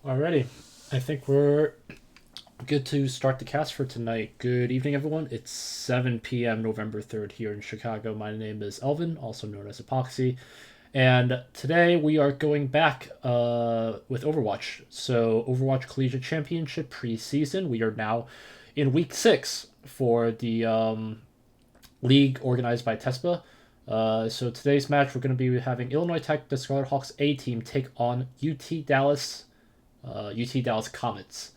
Alrighty, I think we're good to start the cast for tonight. Good evening, everyone. It's 7 p.m. November 3rd here in Chicago. My name is Elvin, also known as Epoxy, and today we are going back with Overwatch. So, Overwatch Collegiate Championship preseason. We are now in week 6 for the league organized by TESPA. So today's match, we're going to be having Illinois Tech, the Scarlet Hawks A team, take on UT Dallas Comets.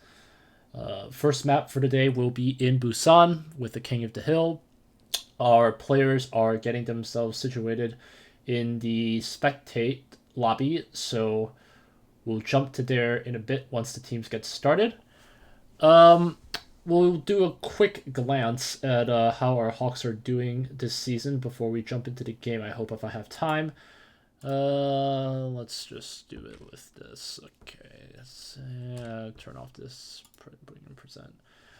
First map for today will be in Busan with the King of the Hill. Our players are getting themselves situated in the spectate lobby, so we'll jump to there in a bit once the teams get started. We'll do a quick glance at how our Hawks are doing this season before we jump into the game. I hope if I have time. Let's just do it with this. Okay, let's turn off this percent.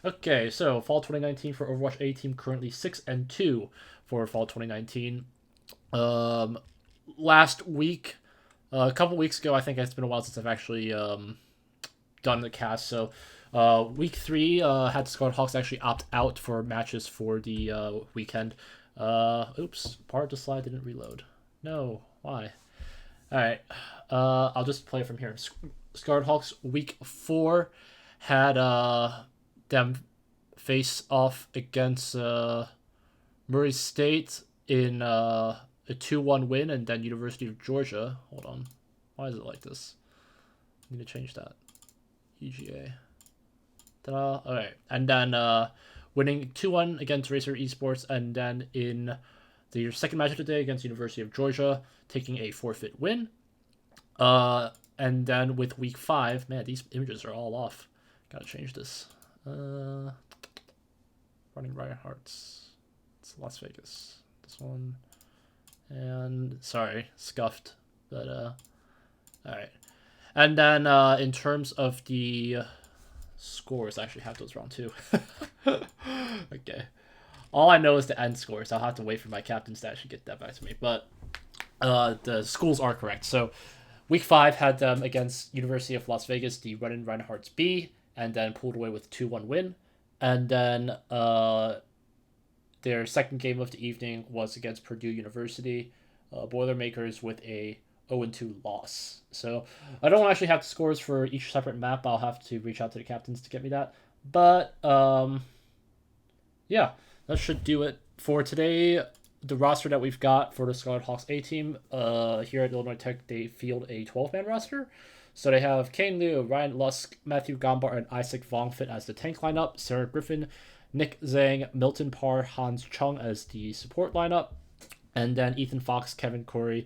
Okay, so fall 2019 for Overwatch A team, currently 6-2 for fall 2019. Last week, a couple weeks ago, I think it's been a while since I've actually done the cast. So, week 3 had the Scarlet Hawks actually opt out for matches for the weekend. Oops, part of the slide didn't reload. No, why? Alright, I'll just play from here. Scarlet Hawks week 4 had them face off against Murray State in a 2-1 win, and then University of Georgia. Hold on. Why is it like this? I need to change that. EGA. Ta-da. Alright, and then winning 2-1 against Racer Esports, and then in the second match of the day against University of Georgia, taking a forfeit win. And then with week 5, man, these images are all off. Gotta change this. Running Riot Hearts. It's Las Vegas. This one. And, sorry, scuffed. But, alright. And then, in terms of the scores, I actually have those wrong too. Okay. All I know is the end scores. I'll have to wait for my captains to actually get that back to me. But the schools are correct. So week 5 had them against University of Las Vegas, the Running Reinhardt's B, and then pulled away with 2-1 win. And then their second game of the evening was against Purdue University, Boilermakers, with a 0-2 loss. So I don't actually have the scores for each separate map. I'll have to reach out to the captains to get me that. But yeah, that should do it for today. The roster that we've got for the Scarlet Hawks A team here at Illinois Tech, they field a 12-man roster. So they have Kane Liu, Ryan Lusk, Matthew Gombar, and Isaac Vongfit as the tank lineup, Sarah Griffin, Nick Zhang, Milton Parr, Hans Chung as the support lineup, and then Ethan Fox, Kevin Corey,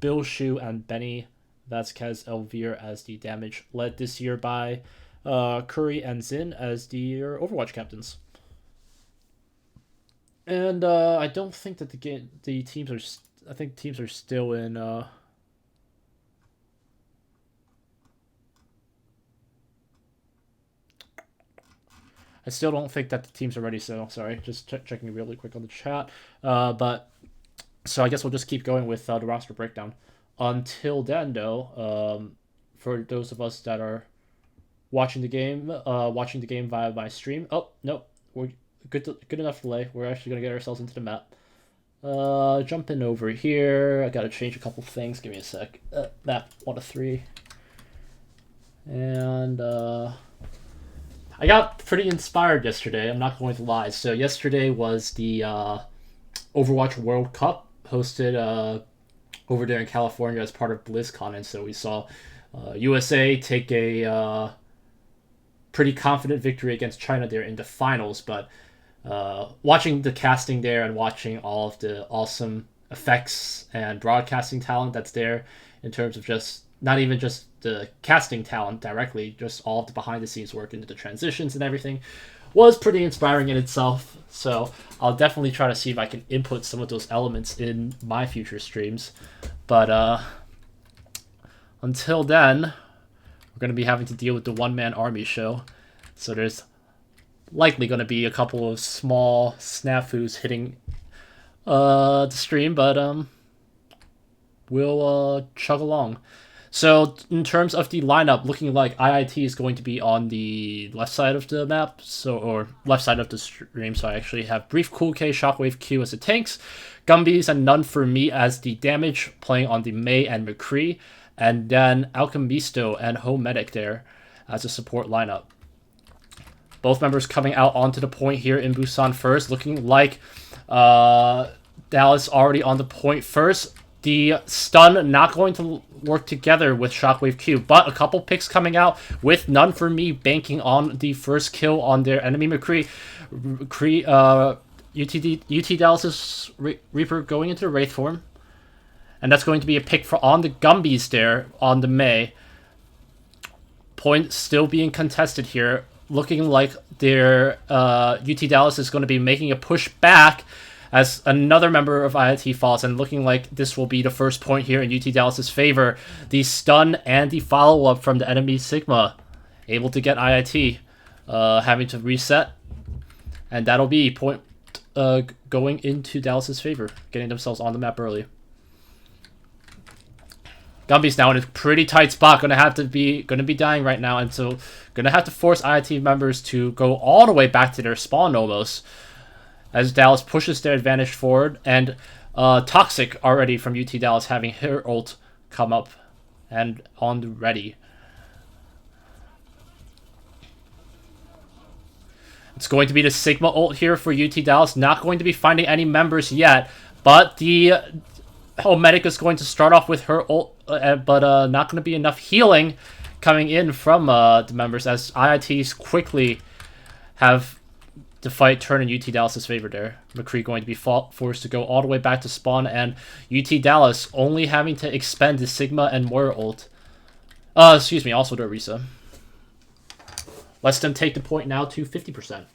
Bill Shu, and Benny Vasquez Elvire as the damage, led this year by Curry and Zin as the Overwatch captains. And I don't think that the teams are. I think teams are still in. I still don't think that the teams are ready. So sorry, just checking really quick on the chat. But so I guess we'll just keep going with the roster breakdown. Until then, though, for those of us that are watching the game via my stream. Oh no, we're good enough delay. We're actually gonna get ourselves into the map. Jumping over here. I gotta change a couple things. Give me a sec. Map 1 of 3. And I got pretty inspired yesterday. I'm not going to lie. So yesterday was the Overwatch World Cup hosted over there in California as part of BlizzCon, and so we saw USA take a pretty confident victory against China there in the finals. But watching the casting there and watching all of the awesome effects and broadcasting talent that's there, in terms of just not even just the casting talent directly, just all of the behind the scenes work into the transitions and everything, was pretty inspiring in itself. So I'll definitely try to see if I can input some of those elements in my future streams. But until then, we're going to be having to deal with the one-man army show. So there's likely going to be a couple of small snafus hitting the stream, but we'll chug along. So in terms of the lineup, looking like IIT is going to be on the left side of the map, or left side of the stream. So I actually have Brief Cool K, Shockwave Q as the tanks, Gumbies and None for me as the damage, playing on the Mei and McCree, and then Alchemisto and Home Medic there as a support lineup. Both members coming out onto the point here in Busan first, looking like Dallas already on the point first. The stun not going to work together with Shockwave Q, but a couple picks coming out with None for me banking on the first kill on their enemy McCree. UT Dallas's Reaper going into the Wraith form. And that's going to be a pick for on the Gumbies there on the Mei. Point still being contested here. Looking like their UT Dallas is going to be making a push back as another member of IIT falls, and looking like this will be the first point here in UT Dallas's favor. The stun and the follow-up from the enemy Sigma able to get IIT having to reset, and that'll be point going into Dallas's favor, getting themselves on the map early. Gumby's now in a pretty tight spot, gonna be dying right now, and so gonna have to force IIT members to go all the way back to their spawn almost, as Dallas pushes their advantage forward, and Toxic already from UT Dallas having her ult come up and on the ready. It's going to be the Sigma ult here for UT Dallas, not going to be finding any members yet, but the Medic is going to start off with her ult, but not going to be enough healing coming in from the members, as IITs quickly have the fight turn in UT Dallas's favor there. McCree going to be forced to go all the way back to spawn, and UT Dallas only having to expend the Sigma and Moira ult. Excuse me, also the Orisa. Lets them take the point now to 50%.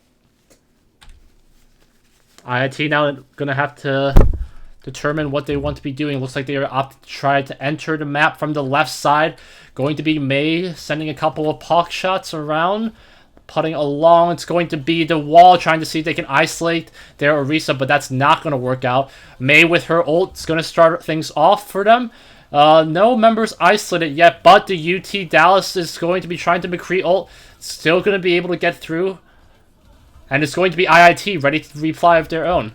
IIT now going to have to determine what they want to be doing. Looks like they are opted to try to enter the map from the left side. Going to be Mei sending a couple of pock shots around, putting along. It's going to be the wall, trying to see if they can isolate their Orisa, but that's not going to work out. Mei with her ult is going to start things off for them. No members isolated yet, but the UT Dallas is going to be trying to McCree ult. Still going to be able to get through. And it's going to be IIT ready to reply of their own.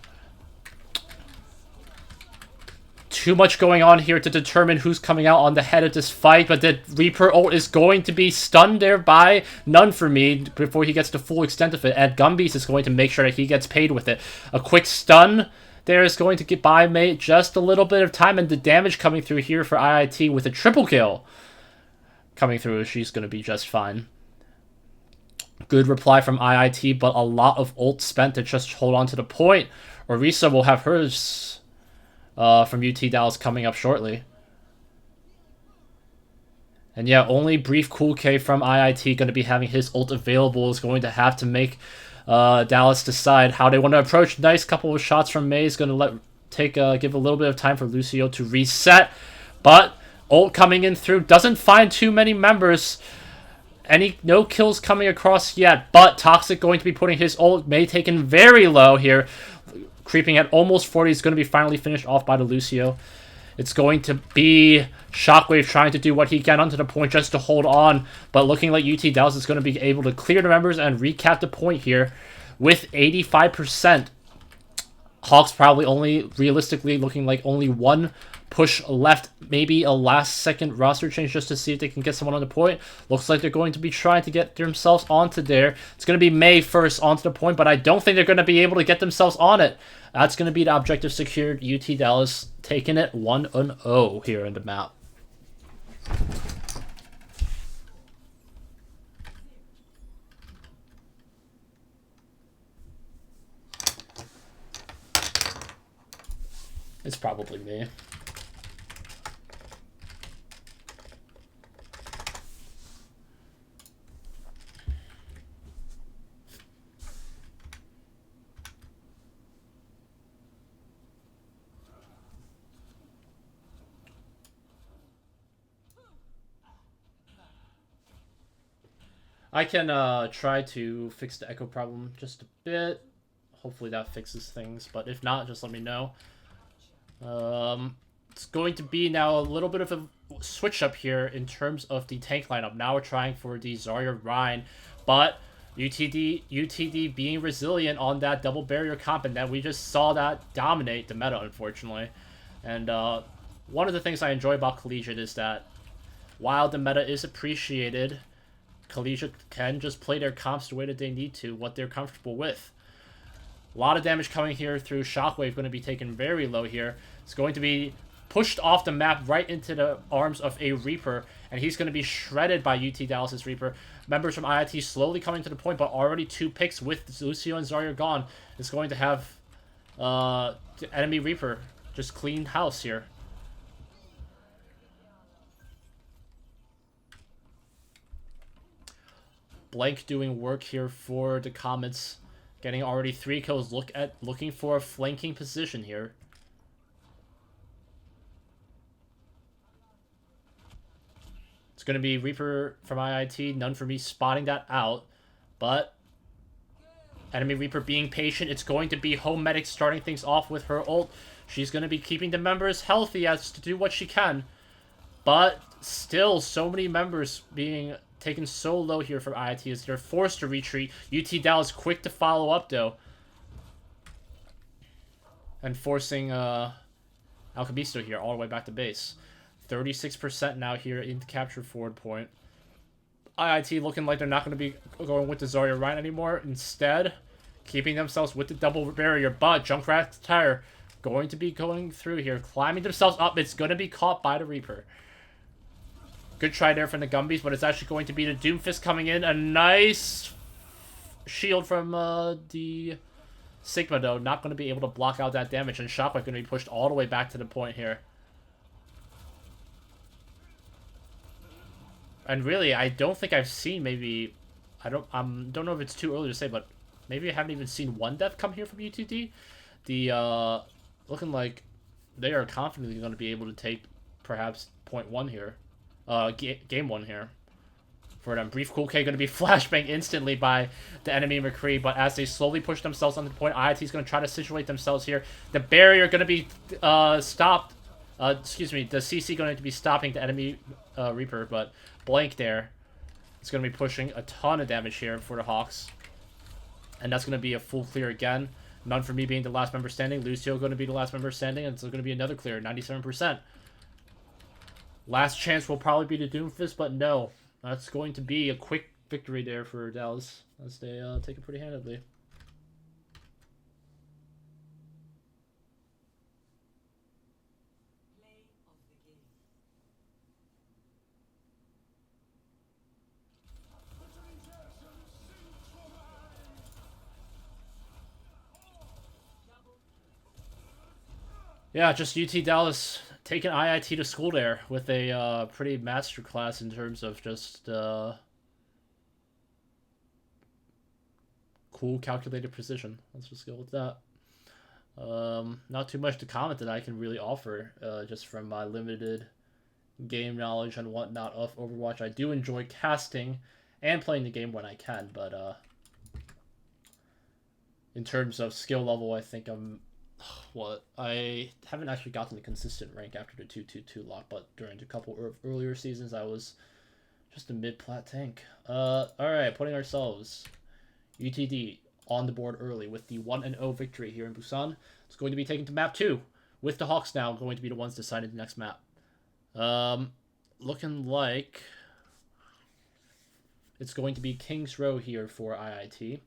Too much going on here to determine who's coming out on the head of this fight, but the Reaper ult is going to be stunned there by None for me before he gets the full extent of it, and Gumbies is going to make sure that he gets paid with it. A quick stun there is going to get by Mei just a little bit of time, and the damage coming through here for IIT with a triple kill coming through. She's going to be just fine. Good reply from IIT, but a lot of ult spent to just hold on to the point. Orisa will have hers from UT Dallas coming up shortly. And yeah, only Brief Cool K from IIT going to be having his ult available, is going to have to make Dallas decide how they want to approach. Nice couple of shots from Mei is going to give a little bit of time for Lucio to reset, but ult coming in through, doesn't find too many members. No kills coming across yet, but Toxic going to be putting his ult. Mei taken very low here, creeping at almost 40. Is going to be finally finished off by the Lucio. It's going to be Shockwave trying to do what he can onto the point just to hold on, but looking like UT Dallas is going to be able to clear the members and recap the point here with 85%. Hawks probably only, realistically, looking like only one push left, maybe a last-second roster change just to see if they can get someone on the point. Looks like they're going to be trying to get themselves onto there. It's going to be Mei first onto the point, but I don't think they're going to be able to get themselves on it. That's going to be the objective secured. UT Dallas taking it 1-0 here in the map. It's probably me. I can try to fix the echo problem just a bit. Hopefully that fixes things, but if not, just let me know. It's going to be now a little bit of a switch up here in terms of the tank lineup. Now we're trying for the Zarya Rein, but UTD being resilient on that double barrier comp, and then we just saw that dominate the meta, unfortunately. And one of the things I enjoy about Collegiate is that while the meta is appreciated, Collegiate can just play their comps the way that they need to, what they're comfortable with. A lot of damage coming here through Shockwave, going to be taken very low here. It's going to be pushed off the map right into the arms of a Reaper, and he's going to be shredded by UT Dallas's Reaper. Members from IIT slowly coming to the point, but already 2 picks with Lucio and Zarya gone. Is going to have the enemy Reaper just clean house here. Blank doing work here for the Comets, getting already 3 kills. Looking for a flanking position here. It's going to be Reaper from IIT, none for me spotting that out, but enemy Reaper being patient. It's going to be Home Medic starting things off with her ult. She's going to be keeping the members healthy as to do what she can, but still so many members being taken so low here from IIT as they're forced to retreat. UT Dallas quick to follow up though, and forcing Alcabisto here all the way back to base. 36% now here in the capture forward point. IIT looking like they're not going to be going with the Zarya Rein anymore. Instead, keeping themselves with the double barrier. But Junkrat's Tire going to be going through here, climbing themselves up. It's going to be caught by the Reaper. Good try there from the Gumbies, but it's actually going to be the Doomfist coming in. A nice shield from the Sigma, though. Not going to be able to block out that damage. And Shockwave going to be pushed all the way back to the point here. And really, I don't think I've seen maybe... I don't know if it's too early to say, but maybe I haven't even seen one death come here from UTD. The, looking like they are confidently going to be able to take perhaps point 1 here. Game 1 here. For them. Brief Cool K going to be flashbang instantly by the enemy McCree, but as they slowly push themselves on the point, IIT is going to try to situate themselves here. The barrier going to be stopped. Excuse me, the CC going to be stopping the enemy Reaper, but Blank there is going to be pushing a ton of damage here for the Hawks. And that's going to be a full clear again. None for me being the last member standing. Lucio going to be the last member standing, and it's going to be another clear, 97%. Last chance will probably be the Doomfist, but no. That's going to be a quick victory there for Dallas as they take it pretty handedly. Yeah, just UT Dallas taking IIT to school there with a pretty masterclass in terms of just cool calculated precision. Let's just go with that. Not too much to comment that I can really offer, just from my limited game knowledge and whatnot of Overwatch. I do enjoy casting and playing the game when I can, but in terms of skill level, I think I'm... I haven't actually gotten a consistent rank after the 2-2-2 lock, but during a couple of earlier seasons, I was just a mid-plat tank. Alright, putting ourselves, UTD, on the board early with the 1-0 victory here in Busan. It's going to be taken to map 2, with the Hawks now going to be the ones deciding the next map. Looking like it's going to be King's Row here for IIT.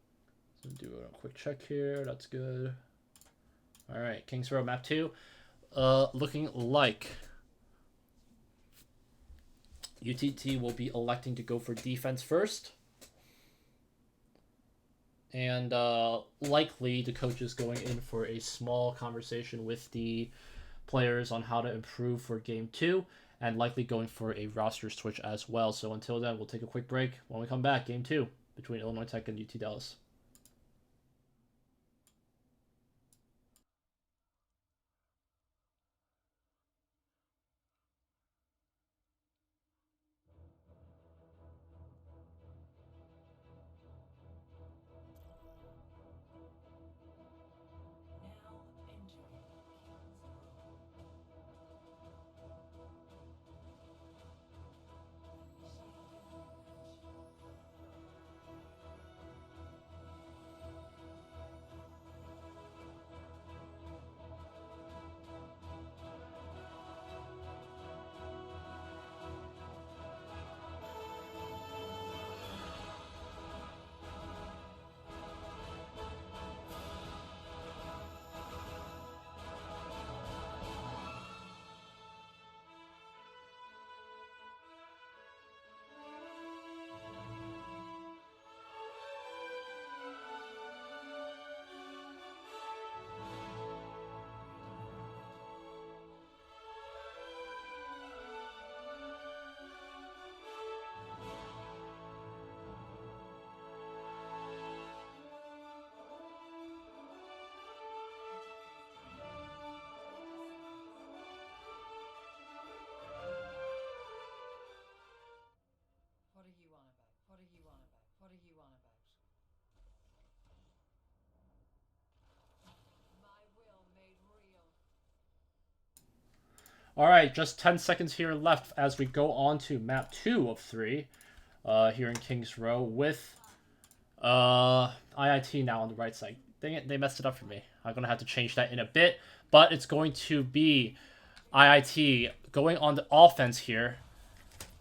So do a quick check here, that's good. Alright, King's Row map 2. Looking like UTT will be electing to go for defense first. And likely the coach is going in for a small conversation with the players on how to improve for game 2. And likely going for a roster switch as well. So until then, we'll take a quick break. When we come back, game 2 between Illinois Tech and UT Dallas. All right, just 10 seconds here left as we go on to map 2 of 3 here in Kings Row with IIT now on the right side. Dang it, they messed it up for me. I'm going to have to change that in a bit, but it's going to be IIT going on the offense here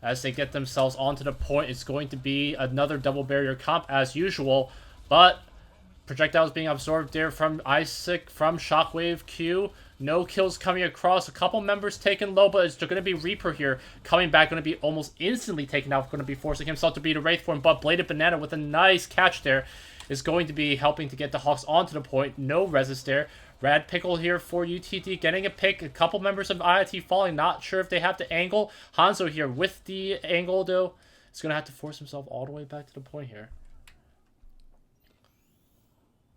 as they get themselves onto the point. It's going to be another double barrier comp as usual, but projectiles being absorbed there from Isaac, from Shockwave Q. No kills coming across. A couple members taken low, but it's going to be Reaper here coming back. Going to be almost instantly taken out. Going to be forcing himself to beat a Wraith form, but Bladed Banana with a nice catch there is going to be helping to get the Hawks onto the point. No resist there. Rad Pickle here for UTD getting a pick. A couple members of IIT falling. Not sure if they have to angle. Hanzo here with the angle, though. He's going to have to force himself all the way back to the point here.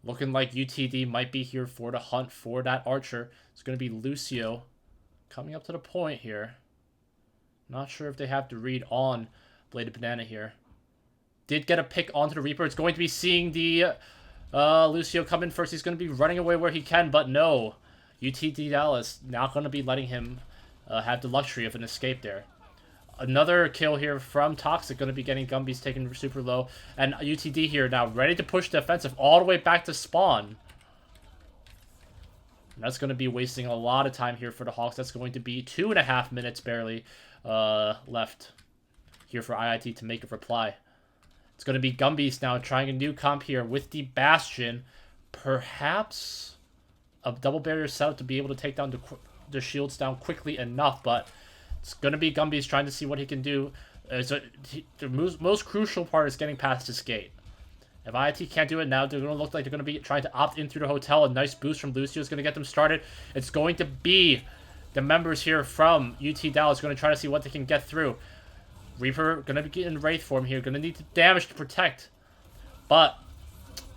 Looking like UTD might be here for the hunt for that Archer. It's going to be Lucio coming up to the point here. Not sure if they have to read on Bladed Banana here. Did get a pick onto the Reaper. It's going to be seeing the Lucio come in first. He's going to be running away where he can, but no. UTD Dallas not going to be letting him have the luxury of an escape there. Another kill here from Toxic, going to be getting Gumby's taken super low. And UTD here now ready to push the offensive all the way back to spawn. And that's going to be wasting a lot of time here for the Hawks. That's going to be 2.5 minutes barely left here for IIT to make a reply. It's going to be Gumby's now trying a new comp here with the Bastion. Perhaps a double barrier setup to be able to take down the shields down quickly enough, but it's going to be Gumby's trying to see what he can do. The most crucial part is getting past his gate. If IIT can't do it now, they're going to look like they're going to be trying to opt in through the hotel. A nice boost from Lucio is going to get them started. It's going to be the members here from UT Dallas going to try to see what they can get through. Reaper going to be in Wraith form here. Going to need the damage to protect. But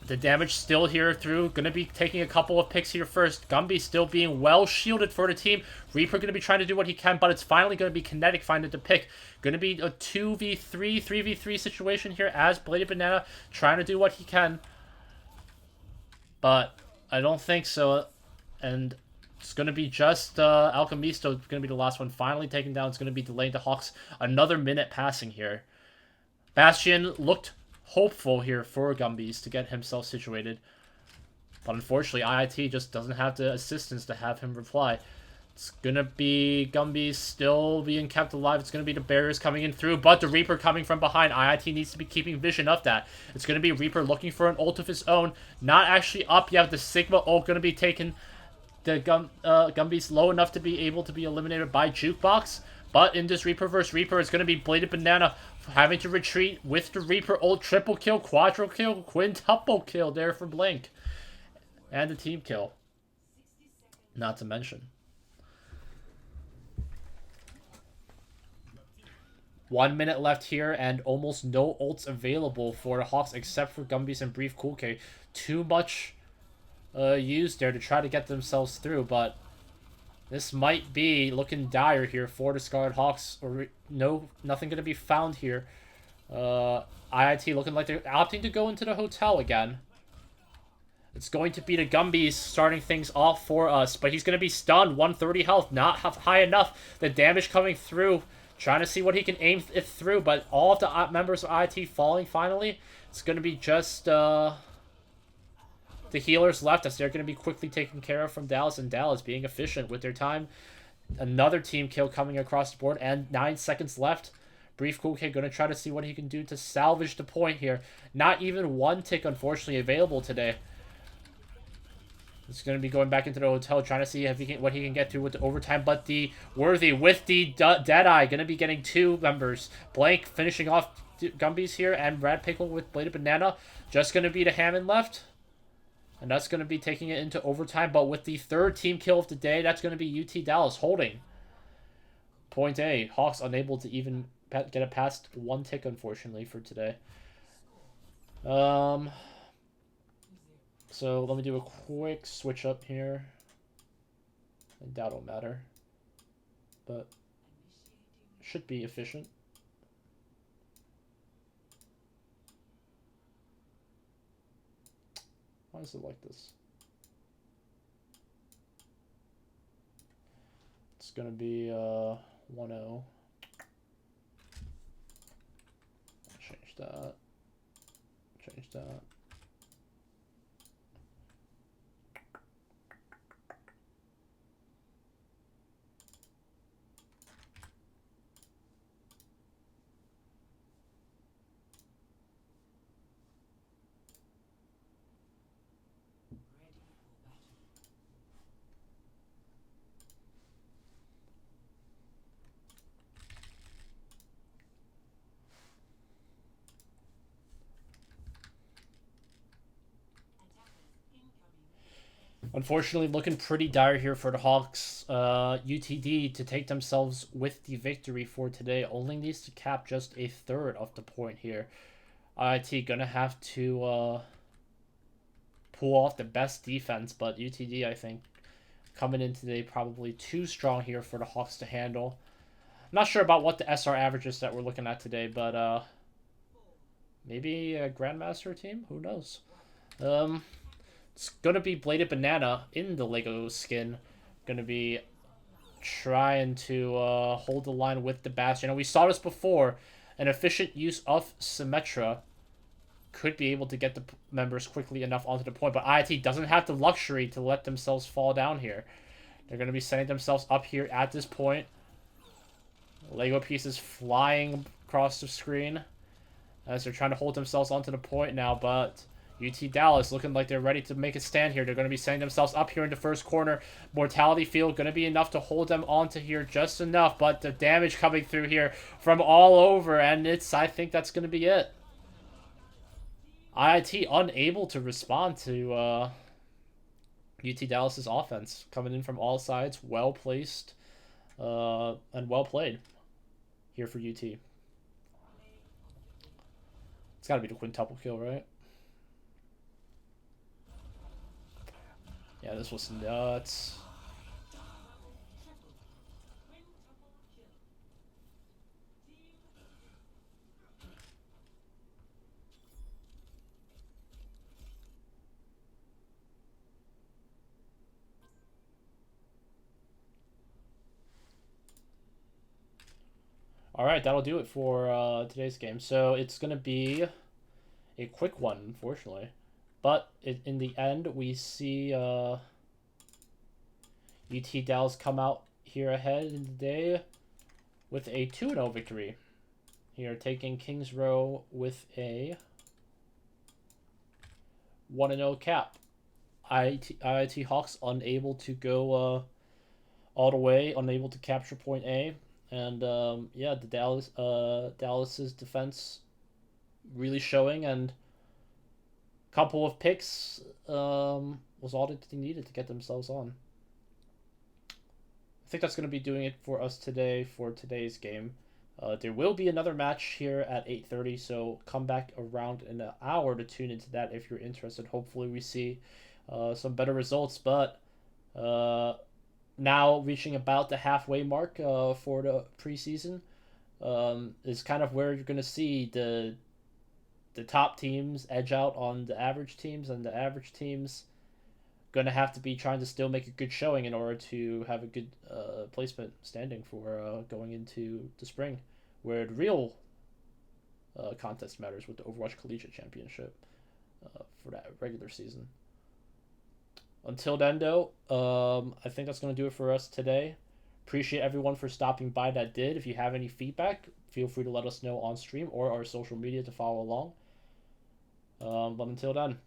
the damage still here through. Going to be taking a couple of picks here first. Gumby still being well shielded for the team. Reaper going to be trying to do what he can, but it's finally going to be Kinetic finding the pick. Going to be a 2v3, 3v3 situation here as Bladed Banana trying to do what he can. But I don't think so. And it's going to be just Alchemisto going to be the last one finally taken down. It's going to be delaying the Hawks another minute passing here. Bastion looked hopeful here for Gumby's to get himself situated. But unfortunately, IIT just doesn't have the assistance to have him reply. It's going to be Gumby's still being kept alive. It's going to be the barriers coming in through, but the Reaper coming from behind. IIT needs to be keeping vision of that. It's going to be Reaper looking for an ult of his own. Not actually up yet. The Sigma ult going to be taken. The Gumby's low enough to be able to be eliminated by Jukebox. But in this Reaper versus Reaper, it's going to be Bladed Banana having to retreat with the Reaper ult. Triple kill, quadruple kill, quintuple kill there for Blink. And the team kill. Not to mention. 1 minute left here and almost no ults available for the Hawks except for Gumby's and Brief Cool K. Too much used there to try to get themselves through, but this might be looking dire here for the Scarlet Hawks. Or nothing going to be found here. IIT looking like they're opting to go into the hotel again. It's going to be the Gumby's starting things off for us, but he's going to be stunned. 130 health, not high enough. The damage coming through, trying to see what he can aim it through, but all of the members of IIT falling finally. It's going to be just the healers left as they're going to be quickly taken care of from Dallas, and Dallas being efficient with their time. Another team kill coming across the board, and 9 seconds left. Brief Cool Kid going to try to see what he can do to salvage the point here. Not even one tick, unfortunately, available today. He's going to be going back into the hotel, trying to see if what he can get through with the overtime. But the Worthy with the Deadeye going to be getting 2 members. Blank finishing off Gumby's here, and Rad Pickle with Bladed Banana. Just going to be the Hammond left. And that's going to be taking it into overtime. But with the 3rd team kill of the day, that's going to be UT Dallas holding. Point A. Hawks unable to even get it past 1 tick, unfortunately, for today. So let me do a quick switch up here. I doubt it'll matter. But should be efficient. Why is it like this? It's going to be 1-0. Change that. Change that. Unfortunately, looking pretty dire here for the Hawks. UTD to take themselves with the victory for today only needs to cap just a third of the point here. IIT gonna have to pull off the best defense, but UTD, I think, coming in today probably too strong here for the Hawks to handle. I'm not sure about what the SR averages that we're looking at today, but maybe a Grandmaster team? Who knows? It's going to be Bladed Banana in the Lego skin. Going to be trying to hold the line with the Bastion. And we saw this before. An efficient use of Symmetra could be able to get the members quickly enough onto the point. But IIT doesn't have the luxury to let themselves fall down here. They're going to be setting themselves up here at this point. Lego pieces flying across the screen as they're trying to hold themselves onto the point now, but UT Dallas looking like they're ready to make a stand here. They're going to be setting themselves up here in the first corner. Mortality Field going to be enough to hold them onto here just enough, but the damage coming through here from all over, and I think that's going to be it. IIT unable to respond to UT Dallas's offense coming in from all sides, well placed and well played here for UT. It's got to be the quintuple kill, right? Yeah, this was nuts. All right, that'll do it for today's game. So it's going to be a quick one, unfortunately. But in the end, we see UT Dallas come out here ahead in the day with a 2-0 victory. Here, taking Kings Row with a 1-0 cap. IIT Hawks unable to go all the way, unable to capture point A. And yeah, the Dallas's defense really showing, and a couple of picks was all that they needed to get themselves on. I think that's going to be doing it for us today for today's game. There will be another match here at 8:30, so come back around in an hour to tune into that if you're interested. Hopefully we see some better results, but now reaching about the halfway mark for the preseason is kind of where you're going to see the top teams edge out on the average teams, and the average teams going to have to be trying to still make a good showing in order to have a good placement standing for going into the spring, where the real contest matters with the Overwatch Collegiate Championship for that regular season. Until then, though, I think that's going to do it for us today. Appreciate everyone for stopping by that did. If you have any feedback, feel free to let us know on stream or our social media to follow along. But until then,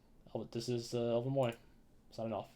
this is Elvin Moy, signing off.